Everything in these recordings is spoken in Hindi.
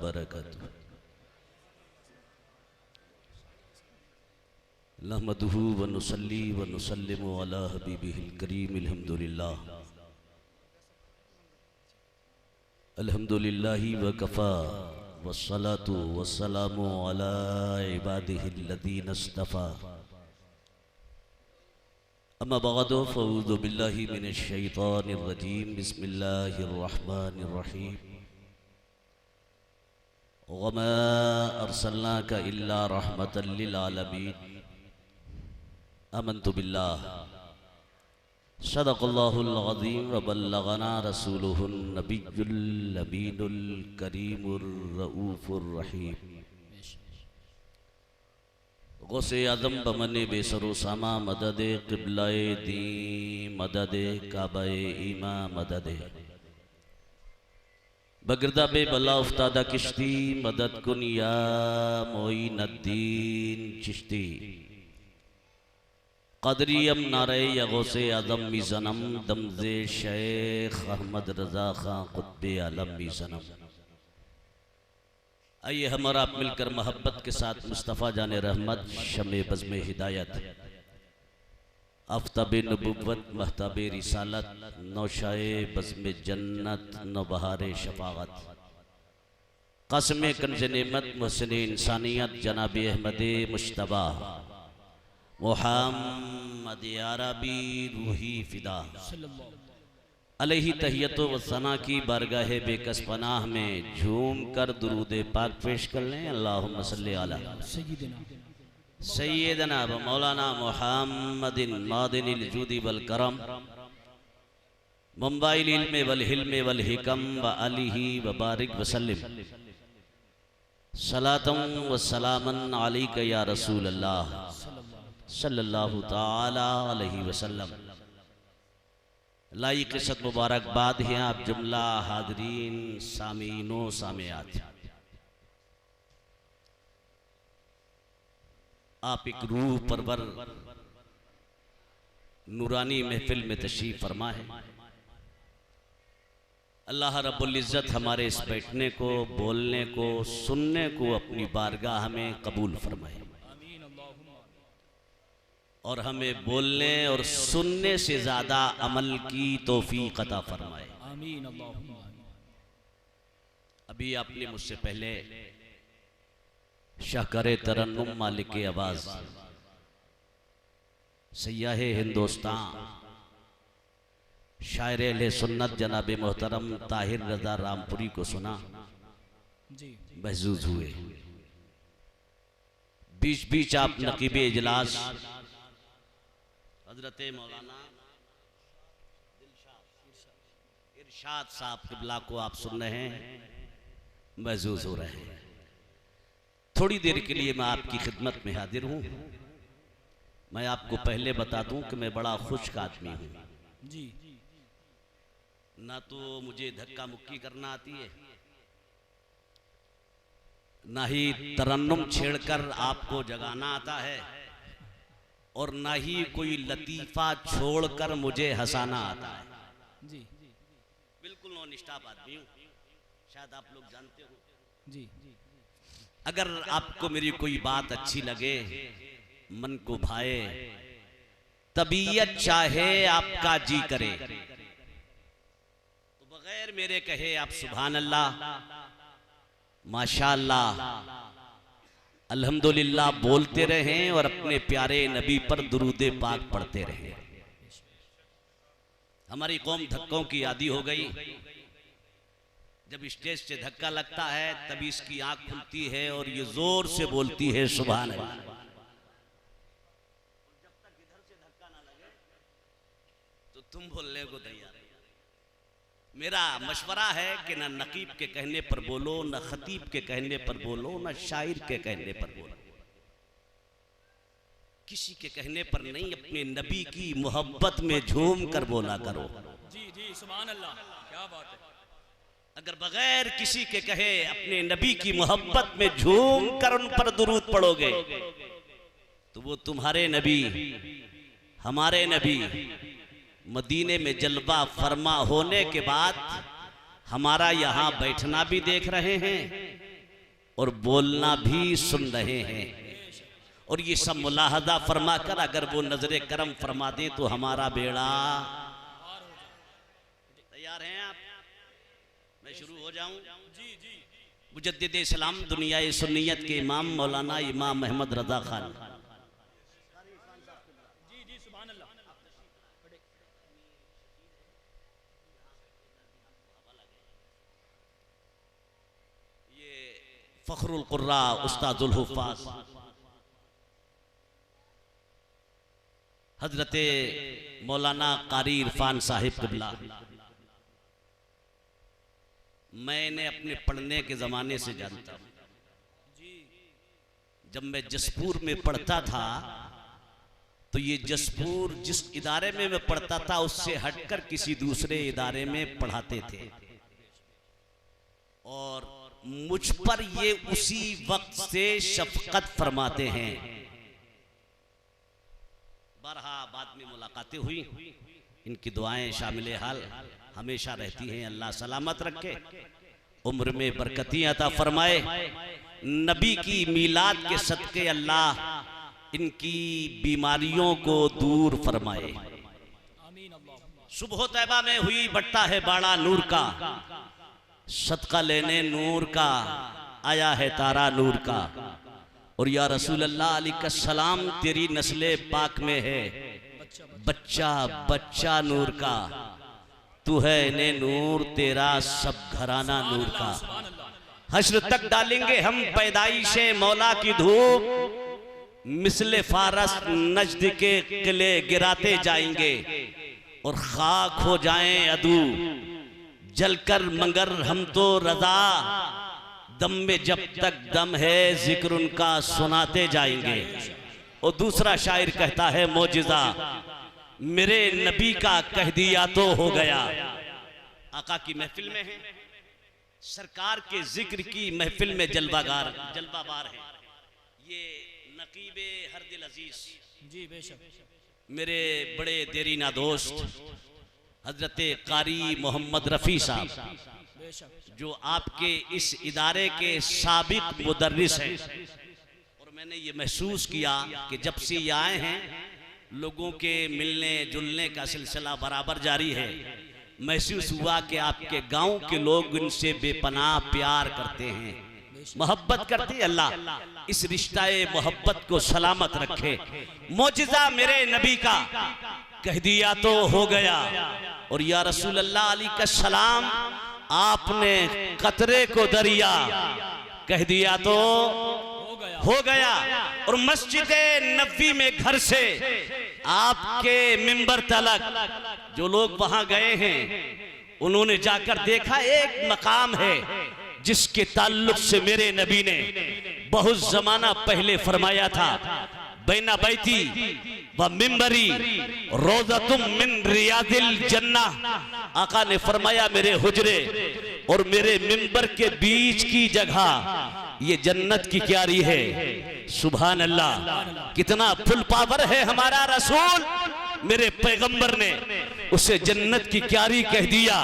बरकातुहू। नहमदुहु व नुसल्ली व नुसल्लिमु अला हबीबिहिल करीम। अल्हम्दुलिल्लाहि व कफ़ा वस्सलातु वस्सलामु अला इबादिहिल्लज़ीना इस्तफ़ा। अम्मा बअदु फ़अऊज़ु बिल्लाहि मिनश शैतानिर रजीम। बिस्मिल्लाहिर रहमानिर रहीम। वमा अर्सलनाका इल्ला रहमतल लिल आलमीन। आमन्तु बिल्लाह सदक़ल्लाहुल अज़ीम व बल्लगना रसूलुहुन नबियुल अमीनुल करीमुर रऊफ़ुर रहीम। गौसे आज़म बमने बेसरो सामा मददे क़िबलाए दी मददे काबाए ईमा मददे बगिरदा बे बला उफ्तादा किश्ती मदद कुन या मोइनुद्दीन चिश्ती। क़दरियम नारे यगोसे आज़म मीज़नम दमज़े शेख अहमद रज़ा खां क़ुत्बे आलम मीज़नम। आइए हमारा आप मिलकर मोहब्बत के साथ मुस्तफ़ा जाने रहमत शमे बज़्मे हिदायत आफ्ताबे नबुव्वत महताबे रिसालत नौशाए बज़्मे जन्नत नौबहारे शफ़ाअत क़स्मे कंज़े नेमत मुहसिने इंसानियत जनाब अहमद मुश्तबा मुहम्मद अरबी रूही फ़िदा अलैहि तहियतो व सना की बारगाहे बेकस पनाह में झूम कर दुरूद पाक पेश कर लें। अल्लाहुम्मा सल्ली अला सय्यदना व मौलाना मुहम्मदिन मादिनिल जूदी वल करम मुंबाइल इल्म वल हिल्म वल हिकम व आलिहि व बारिक व सल्लिम सलातम व सलामन अलैका या रसूल अल्लाह सल्लल्लाहु ताला अलैहि वसल्लम। लाई क़िसत मुबारकबाद हैं आप जुमला हाज़रीन सामीनो सामियात। आप एक रूह परवर नूरानी महफिल में तशरीफ़ फरमा है। अल्लाह रब्बुल इज़्ज़त हमारे इस बैठने को बोलने को सुनने को अपनी बारगाह में कबूल फरमाए और हमें बोलने और सुनने से ज़्यादा अमल की तौफीक अता फरमाए। आमीन। अभी आपने मुझसे पहले शाहकारे तरन्नुम मालिक आवाज़ सय्याहे हिंदुस्तान शायर अहले सुन्नत जनाब मोहतरम ताहिर रज़ा रामपुरी को सुना, महजूज हुए। बीच बीच आप नकीब इजलास हजरत मौलाना इरशाद साहब क़िबला को आप सुन रहे हैं, महजूज हो रहे हैं। थोड़ी देर के लिए मैं आपकी खिदमत में हाजिर हूँ। मैं आपको पहले बता दूं कि मैं बड़ा खुश्क आदमी हूँ जी। ना तो मुझे धक्का मुक्की करना आती है, ना ही तरन्नुम छेड़कर आपको जगाना आता है, और ना ही कोई लतीफ़ा छोड़कर मुझे हंसाना आता है जी। बिल्कुल नॉनस्टॉप आदमी हूँ, शायद आप लोग जानते हो जी। अगर आपको मेरी कोई बात अच्छी लगे, मन को भाए, तबीयत चाहे आपका जी करे, तो बगैर मेरे कहे आप सुभान अल्लाह माशाअल्लाह अल्हम्दुलिल्लाह बोलते रहें और अपने प्यारे नबी पर दुरूदे पाक पढ़ते रहें। हमारी कौम धक्कों की आदी हो गई। जब स्टेज से धक्का लगता है तभी इसकी आंख खुलती है और ये जोर से बोलती है सुभान अल्लाह। जब तक इधर से धक्का ना लगे तो तुम बोलने को तैयार। मेरा मशवरा है कि ना नकीब के कहने पर बोलो, ना खतीब के कहने पर बोलो, ना शायर के कहने पर बोलो। किसी के कहने पर नहीं, अपने नबी की मोहब्बत में झूम कर बोला करो जी जी। सुभान अल्लाह, क्या बात है। अगर बगैर किसी के कहे अपने नबी की मोहब्बत में झूम कर उन पर दुरूद पढ़ोगे तो वो तुम्हारे नबी, हमारे नबी मदीने में जलवा फरमा होने के बाद हमारा यहाँ बैठना भी देख रहे हैं और बोलना भी सुन रहे हैं। और ये सब मुलाहदा फरमा कर अगर वो नजरे करम फरमा दें तो हमारा बेड़ा। तैयार हैं आप? मैं शुरू हो जाऊं? मुजद्दिद इस्लाम दुनिया सुन्नियत के इमाम मौलाना इमाम अहमद रजा खान। ये फखरुल कुर्रा उस्ताजुल हुफ़ाज़ हजरत मौलाना कारी इरफान साहिब क़िबला, मैंने अपने पढ़ने के ज़माने से जानता हूँ। जब मैं जसपुर में पढ़ता था तो ये जसपुर जिस इदारे में मैं पढ़ता था उससे हटकर किसी दूसरे इदारे में पढ़ाते थे, और मुझ पर ये उसी वक्त से शफकत फरमाते हैं। बारहा बाद में मुलाकातें हुई, इनकी दुआएं शामिल हाल हमेशा रहती हैं। अल्लाह सलामत रखे, उम्र में बरकती अता फरमाए। नबी की मीलाद के सदके अल्लाह इनकी बीमारियों को दूर फरमाए। सुबह तैबा में हुई बढ़ता है बाड़ा नूर का, सदका लेने नूर का आया है तारा नूर का। और या रसूल अल्लाह अलैहि सलाम तेरी नस्ले पाक में है बच्चा बच्चा नूर का, तू है ने नूर तेरा सब घराना नूर का। हश्र तक डालेंगे हम पैदाइशे मौला की धूप, मिसले फारस नजद के किले गिराते जाएंगे। और खाक हो जाएं अदू जलकर मगर हम तो रजा, दम में जब तक दम है जिक्र उनका सुनाते जाएंगे। और दूसरा शायर कहता है मौजिज़ा मेरे नबी का कह दिया तो हो गया। आका की महफिल में है, सरकार के जिक्र की महफिल में जलवाबार है ये नकीबे हर दिल अजीज जी। बेशक मेरे बड़े देरीना दोस्त हजरत कारी मोहम्मद रफ़ी साहब, जो आपके इस इदारे के साबिक मुदर्रिस हैं। और मैंने ये महसूस किया कि जब से ये आए हैं लोगों के मिलने जुलने का सिलसिला बराबर जारी है। महसूस हुआ कि आपके गांव के लोग इनसे बेपनाह प्यार करते हैं, मोहब्बत करते हैं। अल्लाह इस रिश्ताए मोहब्बत को सलामत रखे। मौजिज़ा मेरे नबी का कह दिया तो हो गया। और या रसूल अल्लाह अलैहि सलाम आपने कतरे को दरिया कह दिया तो हो गया। और मस्जिद नबी में घर से आपके मिंबर तलक जो लोग वहां गए हैं उन्होंने जाकर देखा एक मकाम है जिसके ताल्लुक से मेरे नबी ने बहुत जमाना पहले फरमाया था, बैना बैती व मिंबरी रोज़तुम मिन रियादिल जन्नह। आका ने फरमाया मेरे हुजरे और मेरे मिंबर के बीच की जगह ये जन्नत की क्यारी है। सुभान अल्लाह, कितना फुल पावर है हमारा रसूल। मेरे पैगंबर ने उसे जन्नत की क्यारी कह दिया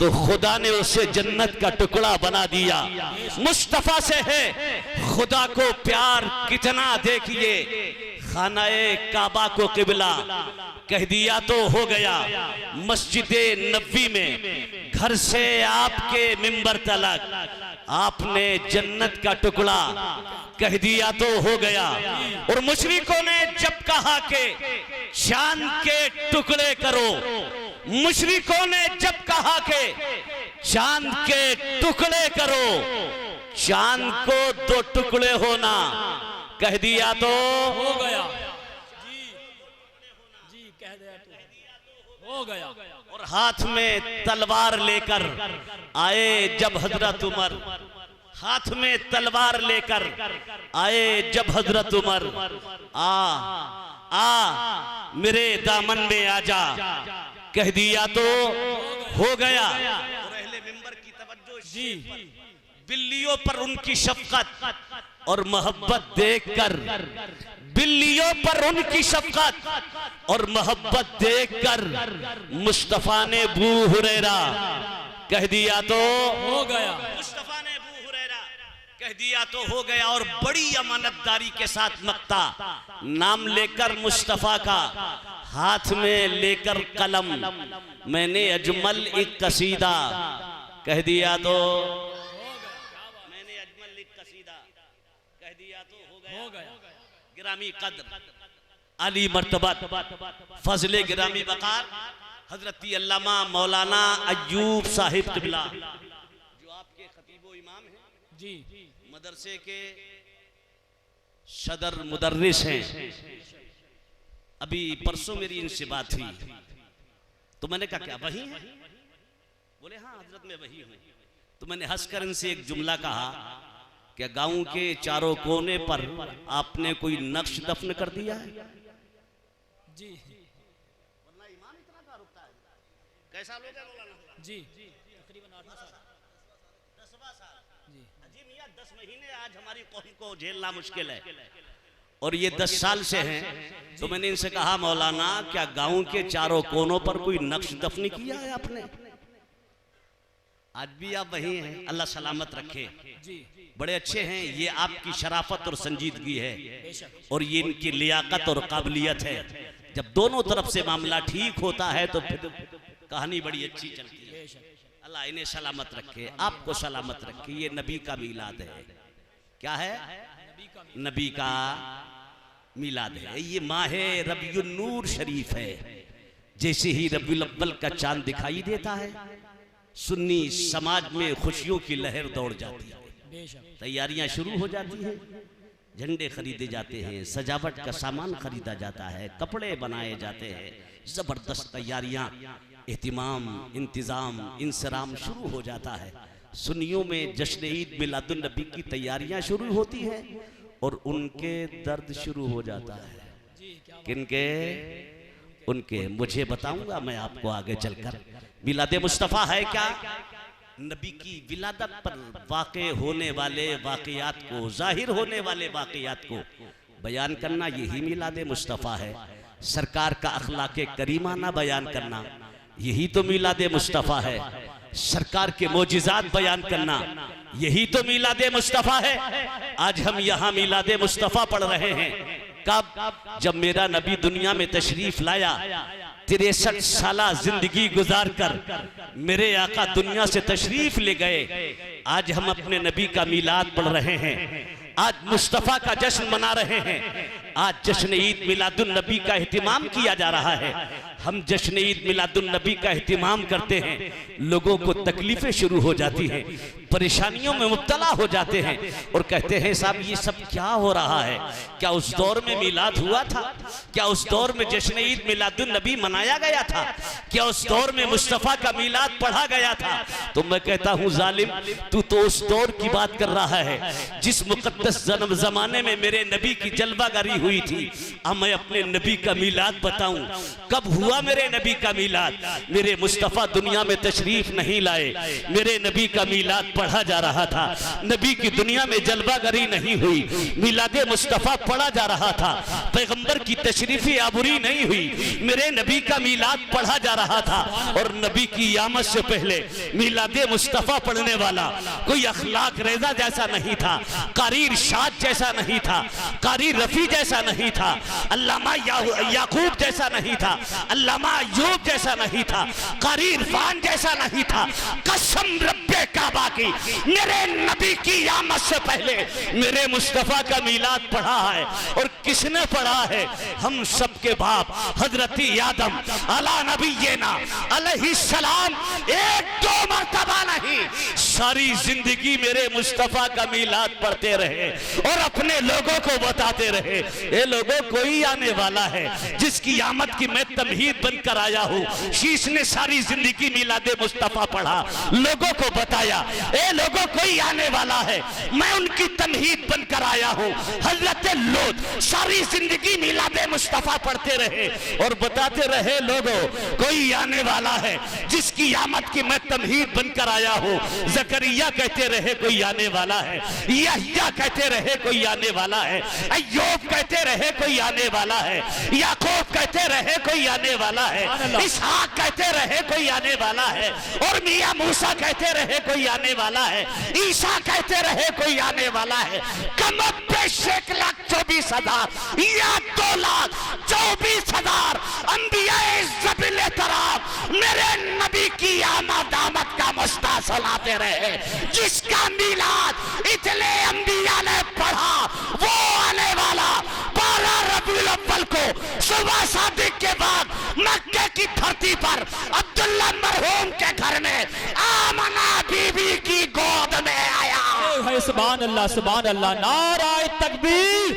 तो खुदा ने उसे जन्नत का टुकड़ा बना दिया। मुस्तफा से है खुदा को प्यार कितना, देखिए खानाए काबा को किबला कह दिया तो हो गया। मस्जिद नबी में घर से आपके मिंबर तलक आपने जन्नत का टुकड़ा कह दिया तो हो गया। और मुशरिकों ने जब कहा कि चांद के टुकड़े करो, मुशरिकों ने जब कहा कि चांद के टुकड़े करो, चांद को दो टुकड़े होना कह दिया तो हो गया। जी कह दिया तो हो गया। और हाथ में तलवार लेकर आए जब हजरत उमर, हाथ में तलवार लेकर आए जब हजरत उमर, आ मेरे दामन में आजा कह दिया तो हो गया। और अहले मिंबर की तवज्जो जी, बिल्लियों पर उनकी शफकत और मोहब्बत देखकर, बिल्लियों पर उनकी शफकत और मोहब्बत देखकर मुस्तफा ने अबू हुरैरा कह दिया तो हो गया। मुस्तफा ने अबू हुरैरा कह दिया तो हो गया। और बड़ी अमानतदारी के साथ मक्ता, नाम लेकर मुस्तफा का, हाथ में लेकर कलम, मैंने अजमल एक कसीदा कह दिया तो, मैंने अजमल एक कसीदा कह दिया तो हो गया। गिरामी कद्र, अली मर्तबत, फजले गिरामी वकार हजरत अल्लामा मौलाना अय्यूब साहिब क़िबला, जो आपके खतीबो इमाम हैं जी, मदरसे के सदर मुदर्रिस हैं। अभी परसों मेरी इनसे बात हुई तो मैंने कहा क्या वही है? बोले हाँ हजरत मैं वही हूँ। तो मैंने हंसकर इनसे एक जुमला कहा, क्या गांव के चारों कोने पर आपने कोई नक्श दफन कर दिया है जी? वरना ईमान इतना का रुकता है। कैसा लोग है मौलाना जी? तकरीबन 8 साल, 10वां साल जी। अजी मियां 10 महीने आज हमारी कौम को झेलना मुश्किल है और ये 10 साल से हैं। तो मैंने इनसे कहा मौलाना क्या गांव के चारों कोनों पर कोई नक्श दफन किया है आपने? आज भी आप वही हैं, अल्लाह सलामत रखे जी। बड़े अच्छे हैं, ये आपकी शराफत और संजीदगी है और ये इनकी लियाकत और काबिलियत है। जब दोनों तरफ से मामला ठीक होता है तो फिर कहानी बड़ी अच्छी चलती है। अल्लाह इन्हें सलामत रखे, आपको सलामत रखे। ये नबी का मीलाद है। क्या है? नबी का मीलाद है। ये माहे रबियुन नूर शरीफ है। जैसे ही रबियुल अव्वल का चांद दिखाई देता है, सुन्नी समाज में खुशियों की लहर दौड़ जाती है। तैयारियां शुरू हो जाती हैं, झंडे खरीदे जाते हैं, सजावट का सामान खरीदा जाता है, कपड़े बनाए जाते हैं, जबरदस्त तैयारियां, एहतिमाम, इंतजाम, इंसराम शुरू हो जाता है। सुन्नियों में जश्न ईद मिलादुन नबी की तैयारियां शुरू होती हैं और उनके दर्द शुरू हो जाता है। किनके? उनके। मुझे बताऊंगा मैं आपको आगे चलकर। मिलादे मुस्तफ़ा है क्या? नबी की विलादत पर वाक़े होने वाले वाक़ियात को, जाहिर होने वाले वाक़ियात को बयान करना, यही मिलादे मुस्तफ़ा है। सरकार का अखलाक़े करीमाना बयान करना, यही तो मिलादे मुस्तफ़ा है। सरकार के मोजिज़ात बयान करना, यही तो मिलादे मुस्तफ़ा है। आज हम यहाँ मिलादे मुस्तफ़ा पढ़ रहे हैं। कब? जब मेरा नबी दुनिया में तशरीफ लाया, 63 साला जिंदगी गुजार कर मेरे आका दुनिया से तशरीफ ले गए। आज हम अपने नबी का मीलाद पढ़ रहे हैं, आज मुस्तफ़ा का जश्न मना रहे हैं, आज जश्न ईद मिलादुन नबी का एहतिमाम किया जा रहा है। हम जश्न ईद मिलादुन नबी का एहतिमाम करते हैं, लोगों को तकलीफें शुरू हो जाती हैं, परेशानियों में मुब्तला हो जाते हैं और कहते हैं साहब ये सब क्या हो रहा है? क्या उस दौर में मिलाद हुआ था? क्या उस दौर में जश्न ईद मिलादुन नबी मनाया गया था? क्या उस दौर में मुस्तफ़ा का मिलाद पढ़ा गया था? तो मैं कहता हूँ जालिम, तू तो उस दौर की बात कर रहा है जिस मुकद्दस जमाने में मेरे नबी की जलवागरी हुई थी। अब मैं अपने नबी का मिलाद बताऊं, कब हुआ मेरे नबी का मिलाद? मेरे मुस्तफ़ा दुनिया में तशरीफ नहीं लाए, मेरे नबी का मिलाद पढ़ा जा रहा था। नबी की दुनिया में जलवागरी नहीं हुई, मिलादे मुस्तफ़ा पढ़ा जा रहा था। पैगंबर की तशरीफी आबुरी नहीं हुई, मेरे नबी का मिलाद पढ़ा जा रहा था। और नबी की आमद से पहले मिलादे मुस्तफ़ा पढ़ने वाला कोई अखलाक रेजा जैसा नहीं था, कारी इरशाद जैसा नहीं था, कारी रफी जैसा नहीं था, अल्लामा याकूब जैसा नहीं था, अल्लामा अय्यूब जैसा नहीं था, कारी इरफान जैसा नहीं था। कसम रब्बे काबा की, मेरे नबी की आमद से पहले मेरे मुस्तफ़ा का मिलाद पढ़ा है। और किसने पढ़ा है? हम सबके बाप हजरत आदम अला नबीना अलैहिस्सलाम, एक दो मर्तबा नहीं, सारी जिंदगी मेरे मुस्तफ़ा का मिलाद पढ़ते रहे और अपने लोगों को बताते रहे, ये लोगों कोई आने वाला है जिसकी आमद की मैं तमहीद बनकर आया हूँ। शीश ने सारी जिंदगी मिलादे मुस्तफ़ा पढ़ा, लोगों को बताया, ए लोगों कोई आने वाला है, मैं उनकी तमहीद बनकर आया हूँ। हजरत लूत सारी जिंदगी मिलादे मुस्तफ़ा पढ़ते रहे और बताते रहे लोगों कोई आने वाला है जिसकी आमद की मैं तमहीद बनकर आया हूँ। ज़करिया कहते रहे कोई आने वाला है, यहया कहते रहे कोई आने वाला है, अय्यूब कहते रहे कोई आने वाला है, याकूब कहते रहे कोई आने वाला है, इसहाक कहते रहे कोई आने वाला है, और मियां मूसा कहते रहे कोई आने वाला है, ईसा कहते रहे कोई आने वाला है। कमबेश 1,24,000 या 2,24,000 अंबियाए ज़बीले तराब मेरे नबी की आमद का मुस्ता सुनाते रहे। जिसका मीलाद इतने अंबिया ने पढ़ा वो आने वाला 12 रबीउल अव्वल को सुबह सादिक के बाद मक्के की धरती पर अब्दुल्ला मरहूम के घर में आमना बीबी की गोद में आया। सुभान अल्लाह, सुभान अल्लाह। नाराए तकबीर,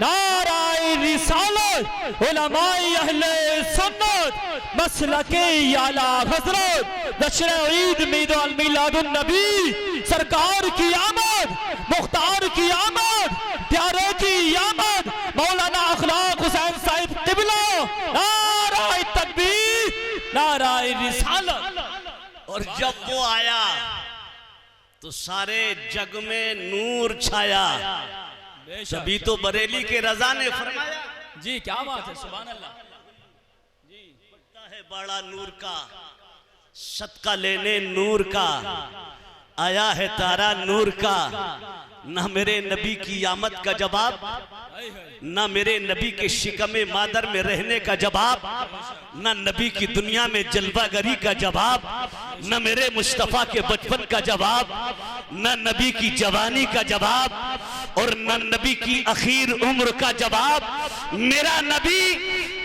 नाराए रिसालत, उलमाए अहले सुन्नत, मसलके आला हजरत, जश्न ईद मिलादुन नबी, सरकार की आमद, मुख्तार की आमद, प्यारे की आमद, मौलाना अखलाक हुसैन साहिब क़िबला। नाराए तकबीर, नाराए रिसालत। और जब वो आया तो सारे जग में नूर छाया। तभी तो बरेली के रजा ने फरमाया। जी क्या बात है, सुभान अल्लाह। जी पड़ता है बड़ा नूर का, सदका लेने नूर का, आया है तारा नूर का। ना मेरे नबी की आमद का जवाब, ना मेरे नबी के शिकमे मादर में रहने का जवाब, ना नबी की दुनिया में जलवागरी का जवाब, ना मेरे मुस्तफा के बचपन का जवाब, ना नबी की जवानी का जवाब, और ना नबी की आखिर उम्र का जवाब। मेरा नबी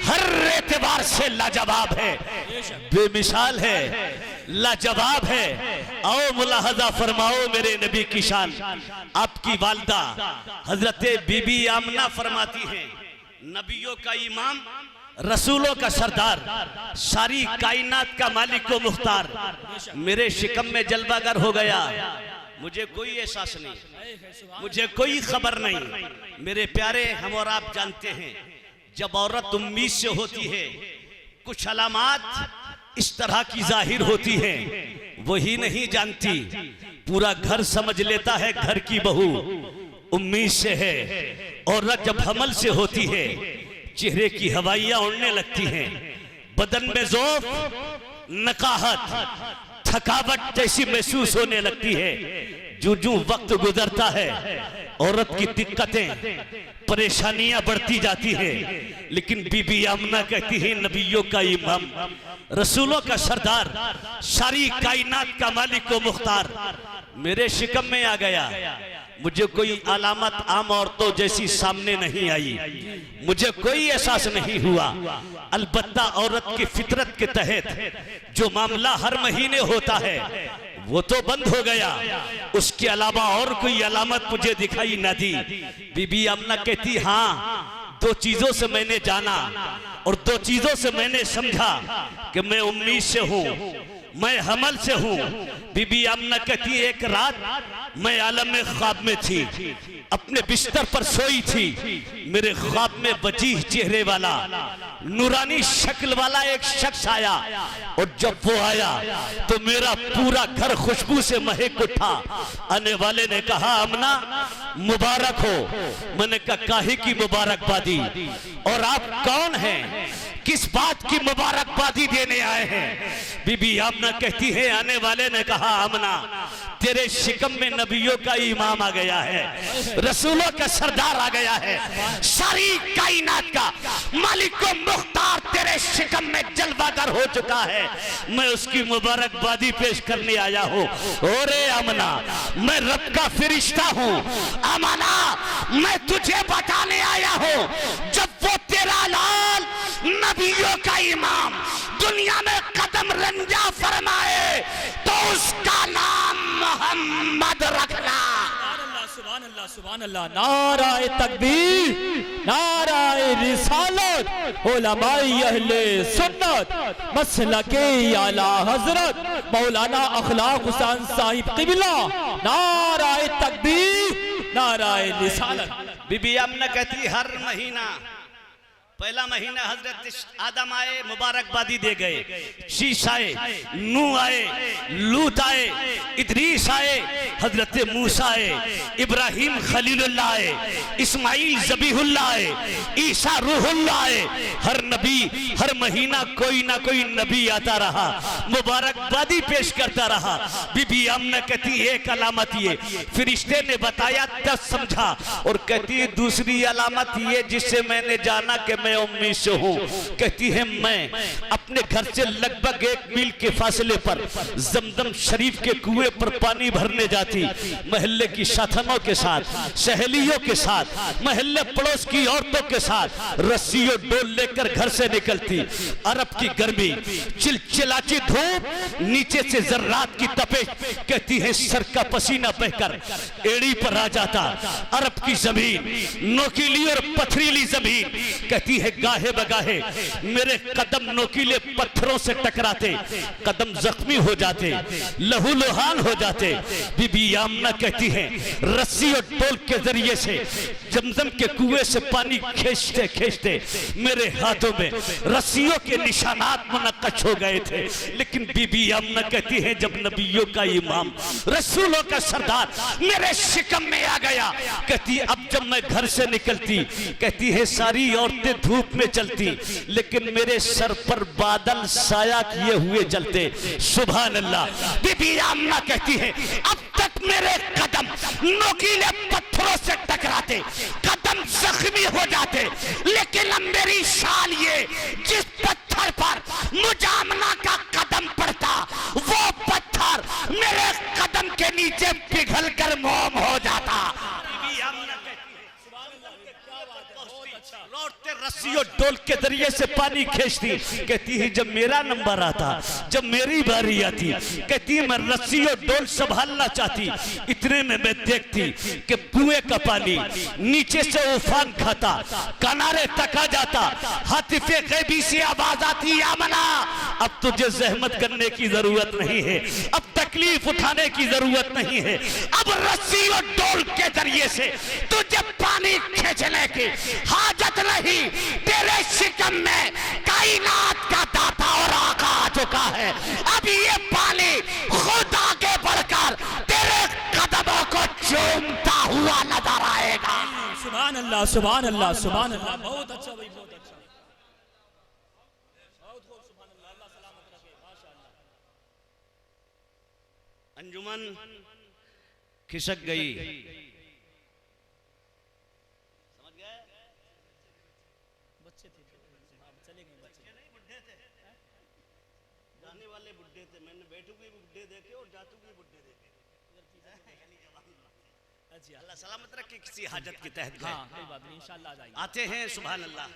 हर एतबार से लाजवाब है, बेमिसाल है, लाजवाब है। आओ मुलाहजा फरमाओ मेरे नबी की शान। आपकी वालदा हजरत बीबी आमना फरमाती हैं, नबियों का इमाम, रसूलों का सरदार, सारी कायनात का मालिक व मुख्तार मेरे शिकम में जलवागर हो गया। मुझे कोई एहसास नहीं, मुझे कोई खबर नहीं। मेरे प्यारे, हम और आप जानते हैं जब औरत उम्मीद से होती है कुछ अलामात इस तरह की जाहिर होती है, वही नहीं जानती। पूरा घर समझ लेता है घर की बहू उम्मीद से है। औरत जब हमल से होती है चेहरे की हवाइयां उड़ने लगती हैं, बदन में ज़ौफ़, नकाहत, थकावट जैसी महसूस होने लगती है। जो जो वक्त गुजरता है औरत की दिक्कतें, परेशानियां बढ़ती जाती हैं। लेकिन बीबी आमना कहती है, नबियों का इमाम, रसूलों का सरदार, सारी कायनात का मालिक व मुख्तार मेरे शिकम में आ गया। मुझे कोई अलामत आम औरतों जैसी सामने नहीं आई, मुझे कोई एहसास नहीं हुआ। अलबत्ता औरत की फितरत के तहत जो मामला हर महीने होता है वो तो बंद हो गया, उसके अलावा और कोई अलामत मुझे दिखाई न दी। बीबी आमना कहती, हाँ, दो चीजों से मैंने जाना और दो चीजों से मैंने समझा कि मैं उम्मीद से हूँ, मैं हमल से हूँ। बीबी आमना कहती, एक रात मैं आलम में ख्वाब में थी, अपने बिस्तर पर सोई थी। मेरे ख्वाब में वजीह चेहरे वाला, नूरानी शक्ल वाला एक शख्स आया, और जब वो आया तो मेरा पूरा घर खुशबू से महक उठा। आने वाले ने कहा, आमना मुबारक हो। मैंने कहा, काहे की मुबारकबादी, और आप कौन हैं, किस बात की मुबारकबादी देने आए हैं? बीबी आमना कहती है, आने वाले ने कहा, आमना तेरे शिकम में नबियों का इमाम आ गया है, रसूलों का सरदार आ गया है, सारी कायनात का मालिक व मुख्तार तेरे शिकम में जलवागर हो चुका है। मैं उसकी मुबारकबादी पेश करने आया हूँ। ओरे आमना, मैं रब का फरिश्ता हूँ। आमना, मैं तुझे बताने आया हूँ, जब वो तेरा लाल नबियों का इमाम दुनिया में कदम रंजा फरमाए तो उसका नाम मोहम्मद रखना। सुभान अल्लाह, सुभान अल्लाह। नाराए तकबीर, नाराए रिसालत, उलमाए अहले सुन्नत, मसलके आला हजरत मौलाना अखलाक हुसैन साहिब क़िबला। नाराए तकबीर, नाराए रिसालत। बीबी आमना कहती, हर महीना पहला महीना हजरत आदम आए, मुबारकबादी दे गए, शीश आए, नूह आए, लूत आए, इदरीस आए, हजरत मूसा आए, इब्राहिम खलीलुल्लाह आए, इस्माइल ज़बीहुल्लाह आए, ईसा रूहुल्लाह आए। हर नबी हर महीना कोई ना कोई नबी आता रहा, मुबारकबादी पेश करता रहा। बीबी आमना कहती एक अलामत ये, फरिश्ते ने बताया तब समझा, और कहती है दूसरी अलामत ये जिससे मैंने जाना कि मैं उम्मीद से हूँ। कहती है मैं अपने घर से लगभग 1 मील के फासले पर जमजम शरीफ के कुएं पर पानी भरने जाती, मोहल्ले की साथनों के साथ, सहेलियों के साथ, मोहल्ले पड़ोस की औरतों के साथ रस्सियों डोल लेकर घर से निकलती। अरब की गर्मी, चिलचिलाती धूप, नीचे से जर्रात की तपिश, कहती है सर का पसीना बहकर एड़ी पर आ जाता। अरब की जमीन नोकीली और पथरीली जमीन, कहती है गाहे बगाहे मेरे कदम नोकीले पत्थरों से टकराते, कदम जख्मी हो जाते, लहूलुहान हो जाते। बीबी आमना कहती है रस्सी और डोल के जरिए से जमजम के कुएं से पानी खींचते खींचते मेरे हाथों में रस्सियों के निशानात मुनक्कश हो गए थे। लेकिन बीबी आमना कहती है जब नबियों का इमाम, रसूलों का सरदार मेरे शिकम में आ गया, कहती अब जब मैं घर से निकलती, कहती है सारी औरतें धूप में चलती, लेकिन मेरे सर पर बादल साया किए हुए चलते। सुभान अल्लाह। बीबी आमना कहती है अब तक मेरे कदम नोकीले पत्थरों से टकराते, कदम जख्मी हो जाते, लेकिन अब मेरी शान ये जिस पत्थर पर मुजामना का कदम पड़ता, वो पत्थर मेरे कदम के नीचे पिघल कर मोम हो जाता। लौटते रस्सी और डोल के जरिए से पानी खींचती, कहती है जब मेरा नंबर आता, जब मेरी बारी आती, कहती है मैं रस्सी और डोल संभालना चाहती, इतने में मैं देखती कि कुएं का पानी नीचे से उफान खाता, किनारे तक आ जाता, हातिफे गैबी से आवाज आती आमना अब तुझे जहमत करने की जरूरत नहीं है, अब तकलीफ उठाने की जरूरत नहीं है, अब रस्सी और डोल के जरिए से तुझे पानी खींचने की हाजत नहीं। तेरे शिकम में कायनात का दाता और आका आ चुका है, अब ये पानी खुद आगे बढ़कर तेरे कदमों को चूमता हुआ नजर आएगा। सुभान अल्लाह, सुभान अल्लाह, सुभान अल्लाह। बहुत अच्छा भाई, बहुत अच्छा, बहुत खूब, सुभान अल्लाह। अल्लाह सलामत रखे, माशाअल्लाह। अंजुमन खिसक गई, जाने वाले बुड्ढे थे, मैंने बैठूंगे बुड्ढे देखे और जातूंगे बुड्ढे देखे। अल्लाह सलामत रखे, किसी हाजत के तहत गए, हाँ, कोई बात नहीं, इंशाअल्लाह आ जाएंगे। आते हैं सुभान अल्लाह,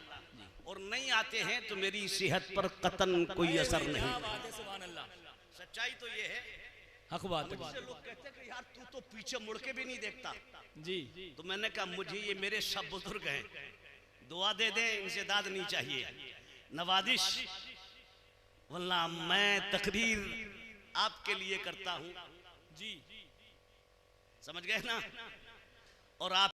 और नहीं आते हैं तो मेरी सेहत पर कतन कोई असर नहीं। सुभान अल्लाह। सच्चाई तो ये है, हक बात है। लोग कहते हैं कि यार तू तो पीछे मुड़ के भी नहीं देखता जी, तो मैंने कहा मुझे ये मेरे सब बुजुर्ग हैं, दुआ दे दे, इनसे दाद नहीं चाहिए, नवाजिश, वल्लाह मैं तकरीर आपके लिए करता हूं जी, समझ गए ना, और आप